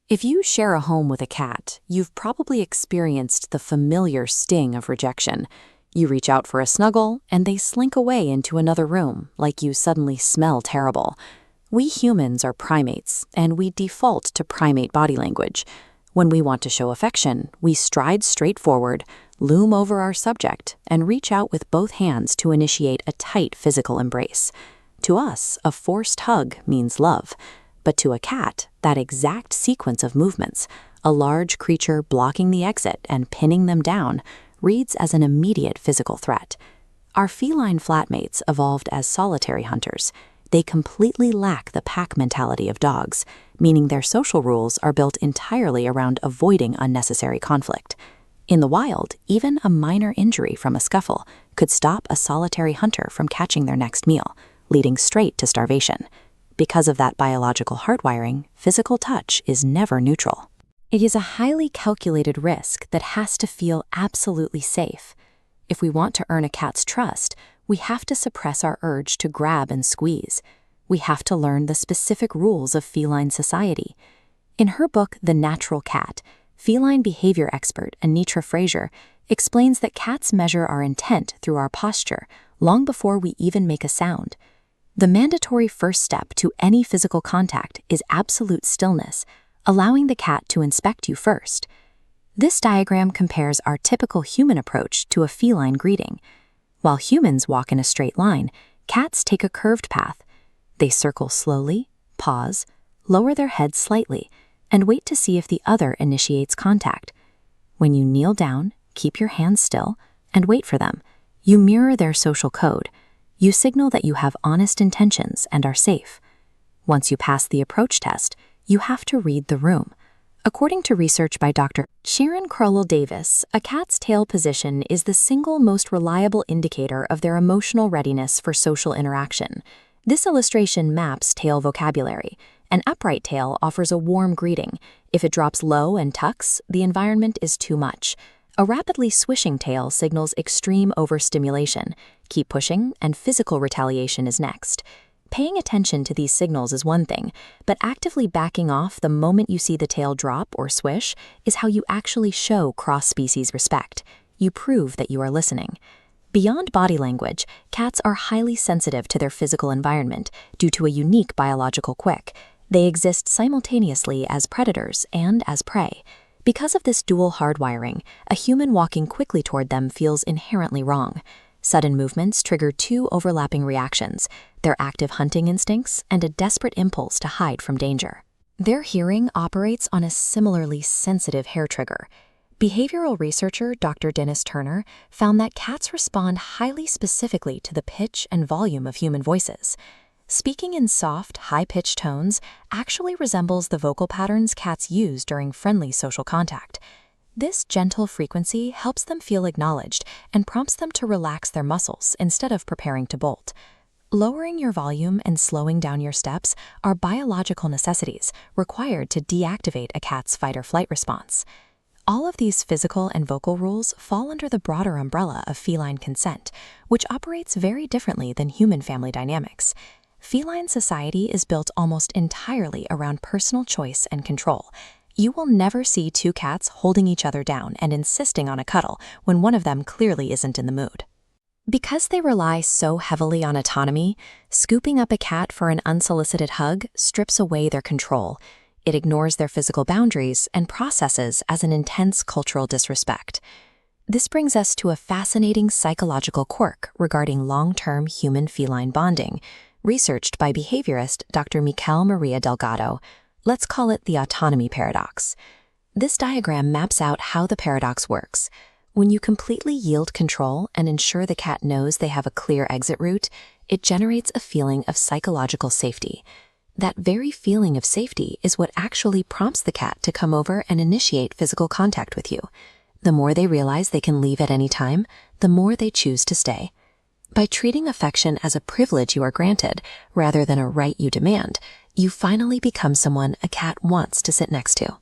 If you share a home with a cat, you've probably experienced the familiar sting of rejection. You reach out for a snuggle, and they slink away into another room, like you suddenly smell terrible. We humans are primates, and we default to primate body language. When we want to show affection, we stride straight forward, loom over our subject, and reach out with both hands to initiate a tight physical embrace. To us, a forced hug means love. But to a cat, that exact sequence of movements, a large creature blocking the exit and pinning them down, reads as an immediate physical threat. Our feline flatmates evolved as solitary hunters. They completely lack the pack mentality of dogs, meaning their social rules are built entirely around avoiding unnecessary conflict. In the wild, even a minor injury from a scuffle could stop a solitary hunter from catching their next meal, leading straight to starvation. Because of that biological hardwiring, physical touch is never neutral. It is a highly calculated risk that has to feel absolutely safe. If we want to earn a cat's trust, we have to suppress our urge to grab and squeeze. We have to learn the specific rules of feline society. In her book, The Natural Cat, feline behavior expert Anitra Fraser explains that cats measure our intent through our posture long before we even make a sound. The mandatory first step to any physical contact is absolute stillness, allowing the cat to inspect you first. This diagram compares our typical human approach to a feline greeting. While humans walk in a straight line, cats take a curved path. They circle slowly, pause, lower their heads slightly, and wait to see if the other initiates contact. When you kneel down, keep your hands still, and wait for them. You mirror their social code. You signal that you have honest intentions and are safe. Once you pass the approach test, you have to read the room. According to research by Dr. Sharon Crowell-Davis, a cat's tail position is the single most reliable indicator of their emotional readiness for social interaction. This illustration maps tail vocabulary. An upright tail offers a warm greeting. If it drops low and tucks, the environment is too much. A rapidly swishing tail signals extreme overstimulation. Keep pushing, and physical retaliation is next. Paying attention to these signals is one thing, but actively backing off the moment you see the tail drop or swish is how you actually show cross-species respect. You prove that you are listening. Beyond body language, cats are highly sensitive to their physical environment due to a unique biological quirk. They exist simultaneously as predators and as prey. Because of this dual hardwiring, a human walking quickly toward them feels inherently wrong. Sudden movements trigger two overlapping reactions: their active hunting instincts and a desperate impulse to hide from danger. Their hearing operates on a similarly sensitive hair trigger. Behavioral researcher Dr. Dennis Turner found that cats respond highly specifically to the pitch and volume of human voices. Speaking in soft, high-pitched tones actually resembles the vocal patterns cats use during friendly social contact. This gentle frequency helps them feel acknowledged and prompts them to relax their muscles instead of preparing to bolt. Lowering your volume and slowing down your steps are biological necessities required to deactivate a cat's fight-or-flight response. All of these physical and vocal rules fall under the broader umbrella of feline consent, which operates very differently than human family dynamics. Feline society is built almost entirely around personal choice and control. You will never see two cats holding each other down and insisting on a cuddle when one of them clearly isn't in the mood. Because they rely so heavily on autonomy, scooping up a cat for an unsolicited hug strips away their control. It ignores their physical boundaries and processes as an intense cultural disrespect. This brings us to a fascinating psychological quirk regarding long-term human-feline bonding, researched by behaviorist Dr. Mikel Maria Delgado. Let's call it the autonomy paradox. This diagram maps out how the paradox works. When you completely yield control and ensure the cat knows they have a clear exit route, it generates a feeling of psychological safety. That very feeling of safety is what actually prompts the cat to come over and initiate physical contact with you. The more they realize they can leave at any time, the more they choose to stay. By treating affection as a privilege you are granted, rather than a right you demand, you finally become someone a cat wants to sit next to.